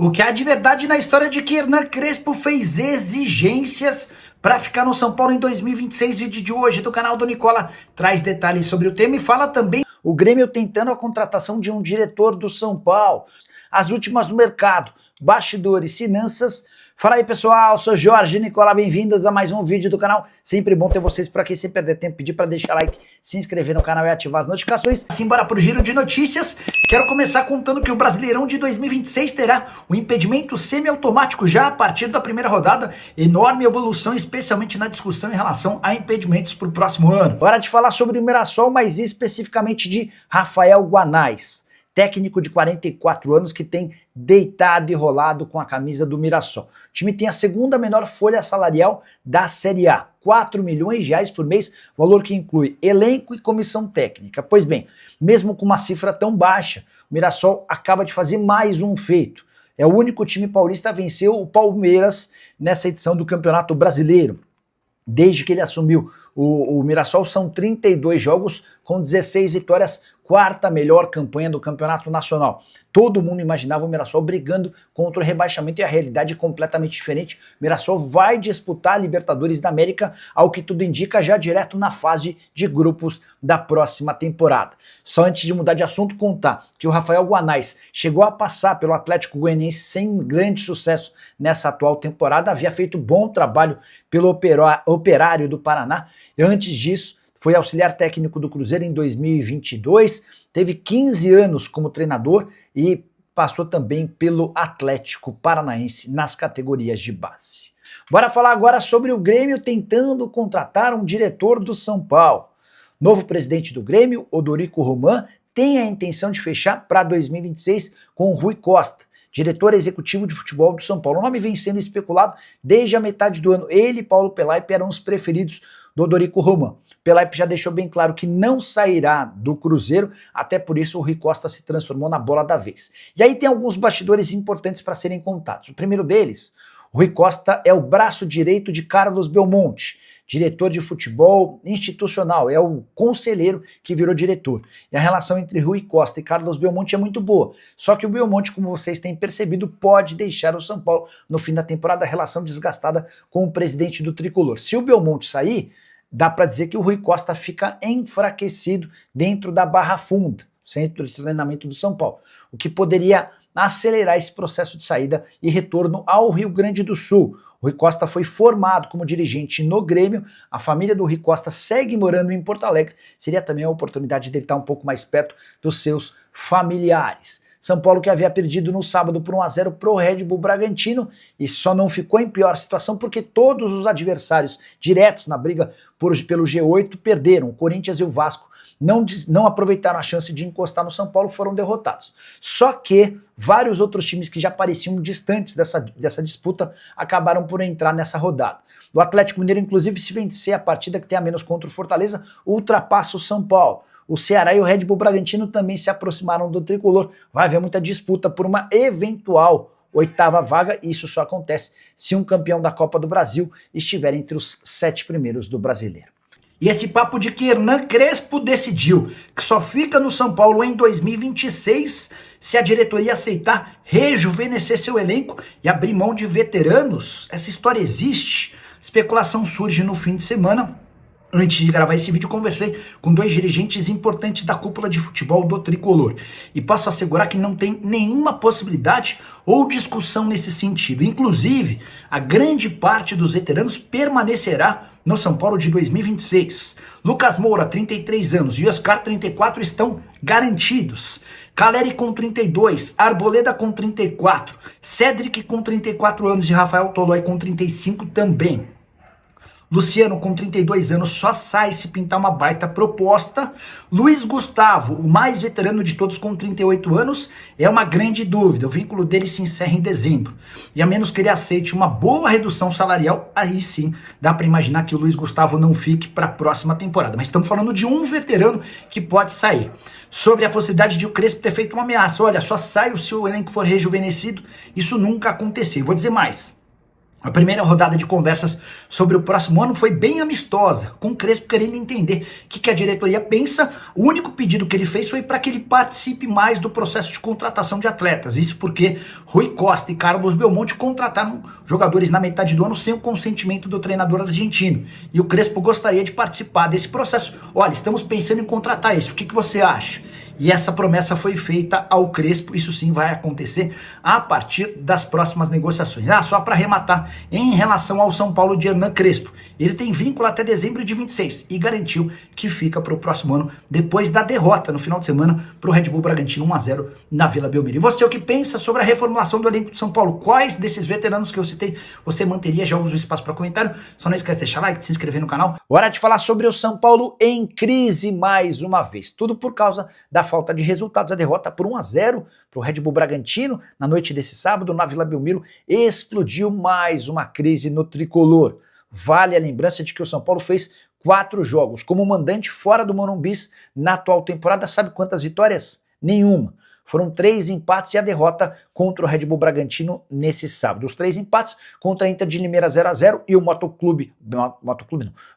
O que há de verdade na história de que Hernan Crespo fez exigências para ficar no São Paulo em 2026. Vídeo de hoje do canal do Nicola traz detalhes sobre o tema e fala também o Grêmio tentando a contratação de um diretor do São Paulo, as últimas do mercado, bastidores, finanças. Fala aí pessoal, sou Jorge Nicola, bem-vindos a mais um vídeo do canal. Sempre bom ter vocês por aqui, sem perder tempo, pedir para deixar like, se inscrever no canal e ativar as notificações. Simbora pro giro de notícias. Quero começar contando que o Brasileirão de 2026 terá o impedimento semiautomático já a partir da primeira rodada. Enorme evolução, especialmente na discussão em relação a impedimentos para o próximo ano. Hora de falar sobre o Mirassol, mas especificamente de Rafael Guanais, técnico de 44 anos que tem deitado e rolado com a camisa do Mirassol. O time tem a segunda menor folha salarial da Série A, 4 milhões de reais por mês, valor que inclui elenco e comissão técnica. Pois bem, mesmo com uma cifra tão baixa, o Mirassol acaba de fazer mais um feito. É o único time paulista a vencer o Palmeiras nessa edição do Campeonato Brasileiro. Desde que ele assumiu o Mirassol, são 32 jogos com 16 vitórias, quarta melhor campanha do Campeonato Nacional. Todo mundo imaginava o Mirassol brigando contra o rebaixamento e a realidade é completamente diferente. O Mirassol vai disputar a Libertadores da América, ao que tudo indica, já direto na fase de grupos da próxima temporada. Só antes de mudar de assunto, contar que o Rafael Guanais chegou a passar pelo Atlético Goianiense sem grande sucesso nessa atual temporada, havia feito bom trabalho pelo Operário do Paraná, e antes disso foi auxiliar técnico do Cruzeiro em 2022, teve 15 anos como treinador e passou também pelo Atlético Paranaense nas categorias de base. Bora falar agora sobre o Grêmio tentando contratar um diretor do São Paulo. Novo presidente do Grêmio, Odorico Roman, tem a intenção de fechar para 2026 com o Rui Costa, diretor executivo de futebol do São Paulo. O nome vem sendo especulado desde a metade do ano. Ele e Paulo Pelaipe eram os preferidos do Odorico Roman. Pelaipe já deixou bem claro que não sairá do Cruzeiro, até por isso o Rui Costa se transformou na bola da vez. E aí tem alguns bastidores importantes para serem contados. O primeiro deles, o Rui Costa é o braço direito de Carlos Belmonte, diretor de futebol institucional, é o conselheiro que virou diretor. E a relação entre Rui Costa e Carlos Belmonte é muito boa. Só que o Belmonte, como vocês têm percebido, pode deixar o São Paulo no fim da temporada, a relação desgastada com o presidente do Tricolor. Se o Belmonte sair, dá para dizer que o Rui Costa fica enfraquecido dentro da Barra Funda, centro de treinamento do São Paulo, o que poderia acelerar esse processo de saída e retorno ao Rio Grande do Sul. O Rui Costa foi formado como dirigente no Grêmio, a família do Rui Costa segue morando em Porto Alegre, seria também a oportunidade de ele estar um pouco mais perto dos seus familiares. São Paulo que havia perdido no sábado por 1-0 para o Red Bull Bragantino e só não ficou em pior situação porque todos os adversários diretos na briga pelo G8 perderam. O Corinthians e o Vasco não aproveitaram a chance de encostar no São Paulo, foram derrotados. Só que vários outros times que já pareciam distantes dessa disputa acabaram por entrar nessa rodada. O Atlético Mineiro, inclusive, se vencer a partida que tem a menos contra o Fortaleza, ultrapassa o São Paulo. O Ceará e o Red Bull Bragantino também se aproximaram do tricolor. Vai haver muita disputa por uma eventual oitava vaga, e isso só acontece se um campeão da Copa do Brasil estiver entre os 7 primeiros do Brasileiro. E esse papo de que Hernan Crespo decidiu que só fica no São Paulo em 2026 se a diretoria aceitar rejuvenescer seu elenco e abrir mão de veteranos, essa história existe. Especulação surge no fim de semana. Antes de gravar esse vídeo, conversei com 2 dirigentes importantes da cúpula de futebol do Tricolor. E posso assegurar que não tem nenhuma possibilidade ou discussão nesse sentido. Inclusive, a grande parte dos veteranos permanecerá no São Paulo de 2026. Lucas Moura, 33 anos, e Oscar, 34, estão garantidos. Caleri com 32, Arboleda com 34, Cedric com 34 anos e Rafael Tolói com 35 também. Luciano, com 32 anos, só sai se pintar uma baita proposta. Luiz Gustavo, o mais veterano de todos, com 38 anos, é uma grande dúvida. O vínculo dele se encerra em dezembro. E a menos que ele aceite uma boa redução salarial, aí sim dá para imaginar que o Luiz Gustavo não fique para a próxima temporada. Mas estamos falando de um veterano que pode sair. Sobre a possibilidade de o Crespo ter feito uma ameaça. Olha, só sai se o elenco for rejuvenescido. Isso nunca aconteceu. Vou dizer mais. A primeira rodada de conversas sobre o próximo ano foi bem amistosa, com o Crespo querendo entender o que a diretoria pensa. O único pedido que ele fez foi para que ele participe mais do processo de contratação de atletas. Isso porque Rui Costa e Carlos Belmonte contrataram jogadores na metade do ano sem o consentimento do treinador argentino. E o Crespo gostaria de participar desse processo. Olha, estamos pensando em contratar esse, o que você acha? E essa promessa foi feita ao Crespo, isso sim vai acontecer a partir das próximas negociações. Só para arrematar, em relação ao São Paulo de Hernan Crespo, ele tem vínculo até dezembro de 26 e garantiu que fica para o próximo ano, depois da derrota no final de semana para o Red Bull Bragantino 1-0 na Vila Belmiro. E você, o que pensa sobre a reformulação do elenco de São Paulo? Quais desses veteranos que eu citei você manteria? Já usa o espaço para comentário. Só não esquece de deixar like, de se inscrever no canal. Hora de falar sobre o São Paulo em crise mais uma vez. Tudo por causa da falta de resultados. A derrota por 1-0 para o Red Bull Bragantino na noite desse sábado na Vila Belmiro explodiu mais uma crise no tricolor. Vale a lembrança de que o São Paulo fez 4 jogos como mandante fora do Morumbi na atual temporada. Sabe quantas vitórias? Nenhuma. Foram 3 empates e a derrota contra o Red Bull Bragantino nesse sábado. Os 3 empates contra a Inter de Limeira 0-0 e o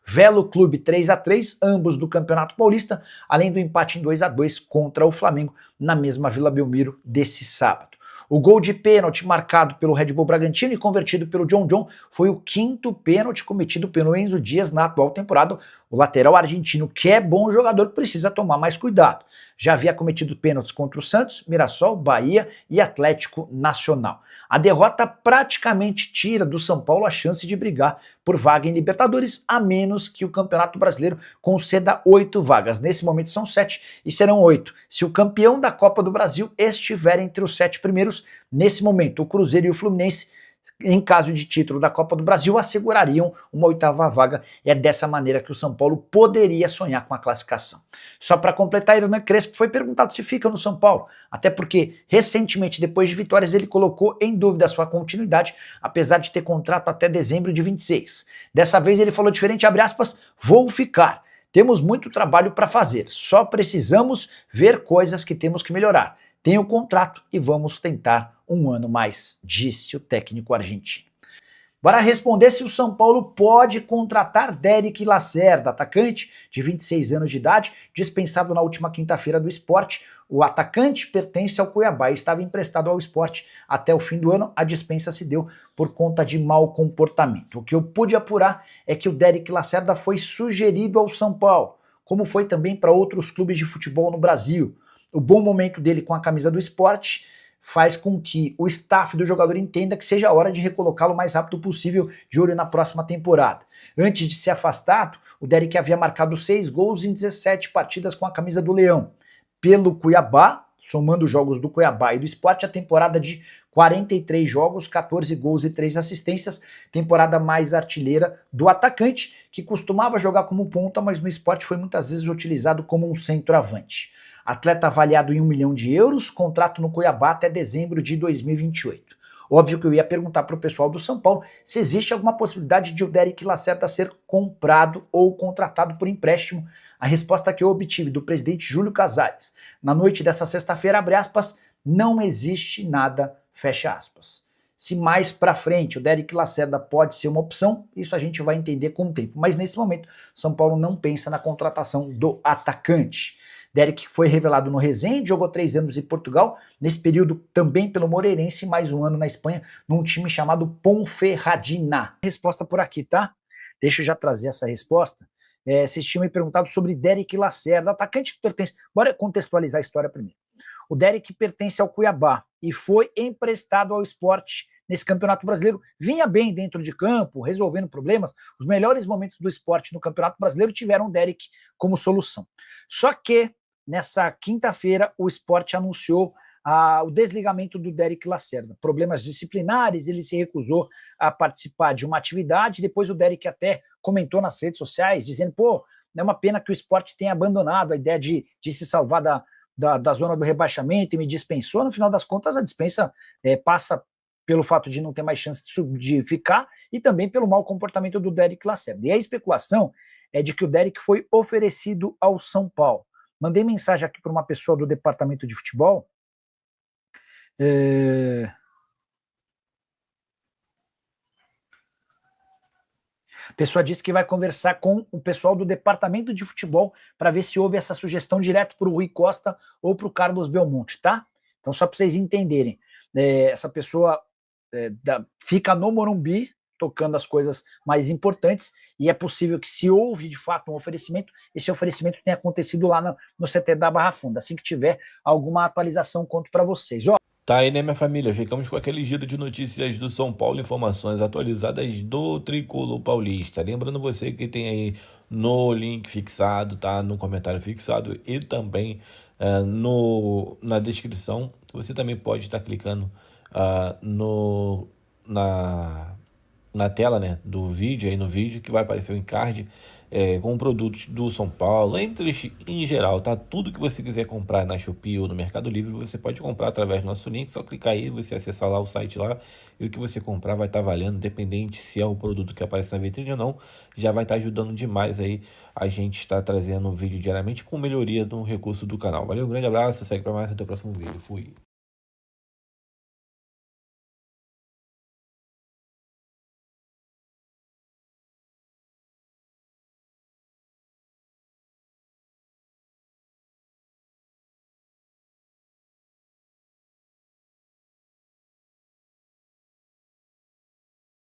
Velo Clube 3-3, ambos do Campeonato Paulista, além do empate em 2-2 contra o Flamengo na mesma Vila Belmiro desse sábado. O gol de pênalti marcado pelo Red Bull Bragantino e convertido pelo John foi o 5º pênalti cometido pelo Enzo Dias na atual temporada. O lateral argentino, que é bom jogador, precisa tomar mais cuidado. Já havia cometido pênaltis contra o Santos, Mirassol, Bahia e Atlético Nacional. A derrota praticamente tira do São Paulo a chance de brigar por vaga em Libertadores, a menos que o Campeonato Brasileiro conceda 8 vagas. Nesse momento são 7 e serão 8. Se o campeão da Copa do Brasil estiver entre os 7 primeiros, nesse momento o Cruzeiro e o Fluminense, em caso de título da Copa do Brasil, assegurariam uma 8ª vaga. É dessa maneira que o São Paulo poderia sonhar com a classificação. Só para completar, Hernan Crespo foi perguntado se fica no São Paulo, até porque recentemente, depois de vitórias, ele colocou em dúvida a sua continuidade, apesar de ter contrato até dezembro de 26. Dessa vez ele falou diferente, abre aspas, vou ficar. Temos muito trabalho para fazer, só precisamos ver coisas que temos que melhorar. Tem o contrato e vamos tentar um ano mais, disse o técnico argentino. Para responder se o São Paulo pode contratar Derek Lacerda, atacante de 26 anos de idade, dispensado na última quinta-feira do Sport. O atacante pertence ao Cuiabá e estava emprestado ao Sport até o fim do ano. A dispensa se deu por conta de mau comportamento. O que eu pude apurar é que o Derek Lacerda foi sugerido ao São Paulo, como foi também para outros clubes de futebol no Brasil. O bom momento dele com a camisa do Sport faz com que o staff do jogador entenda que seja a hora de recolocá-lo o mais rápido possível, de olho na próxima temporada. Antes de ser afastado, o Derek havia marcado 6 gols em 17 partidas com a camisa do Leão. Pelo Cuiabá, somando os jogos do Cuiabá e do Sport, a temporada de 43 jogos, 14 gols e 3 assistências, temporada mais artilheira do atacante, que costumava jogar como ponta, mas no Sport foi muitas vezes utilizado como um centroavante. Atleta avaliado em 1 milhão de euros, contrato no Cuiabá até dezembro de 2028. Óbvio que eu ia perguntar para o pessoal do São Paulo se existe alguma possibilidade de o Derek Lacerda ser comprado ou contratado por empréstimo. A resposta que eu obtive do presidente Júlio Casares na noite dessa sexta-feira, abre aspas, não existe nada, fecha aspas. Se mais para frente o Derek Lacerda pode ser uma opção, isso a gente vai entender com o tempo. Mas nesse momento, São Paulo não pensa na contratação do atacante. Derek foi revelado no Resende, jogou 3 anos em Portugal, nesse período também pelo Moreirense, mais 1 ano na Espanha, num time chamado Ponferradina. Resposta por aqui, tá? Deixa eu já trazer essa resposta. Vocês tinham me perguntado sobre Derek Lacerda, atacante que pertence... Bora contextualizar a história primeiro. O Derek pertence ao Cuiabá e foi emprestado ao Sport nesse Campeonato Brasileiro. Vinha bem dentro de campo, resolvendo problemas. Os melhores momentos do Sport no Campeonato Brasileiro tiveram o Derek como solução. Só que nessa quinta-feira, o Sport anunciou o desligamento do Derek Lacerda. Problemas disciplinares, ele se recusou a participar de uma atividade. Depois o Derek até comentou nas redes sociais, dizendo, pô, é uma pena que o Sport tenha abandonado a ideia de se salvar da zona do rebaixamento e me dispensou. No final das contas, a dispensa passa pelo fato de não ter mais chance de ficar e também pelo mau comportamento do Derek Lacerda. E a especulação é de que o Derek foi oferecido ao São Paulo. Mandei mensagem aqui para uma pessoa do departamento de futebol. A pessoa disse que vai conversar com o pessoal do departamento de futebol para ver se houve essa sugestão direto para o Rui Costa ou para o Carlos Belmonte, tá? Então, só para vocês entenderem, essa pessoa fica no Morumbi, tocando as coisas mais importantes, e é possível que, se houve de fato um oferecimento, esse oferecimento tenha acontecido lá no CT da Barra Funda. Assim que tiver alguma atualização, conto para vocês. Ó, tá aí, né, minha família? Ficamos com aquele giro de notícias do São Paulo, informações atualizadas do Tricolor Paulista. Lembrando você que tem aí no link fixado, tá? No comentário fixado e também na descrição. Você também pode estar clicando na tela, né, do vídeo, aí no vídeo, que vai aparecer o encarte com produtos do São Paulo, em geral, tá? Tudo que você quiser comprar na Shopee ou no Mercado Livre, você pode comprar através do nosso link, só clicar aí, você acessar lá o site lá, e o que você comprar vai estar valendo, independente se é o produto que aparece na vitrine ou não, já vai estar ajudando demais aí a gente está trazendo um vídeo diariamente com melhoria do recurso do canal. Valeu, um grande abraço, segue para mais, até o próximo vídeo, fui!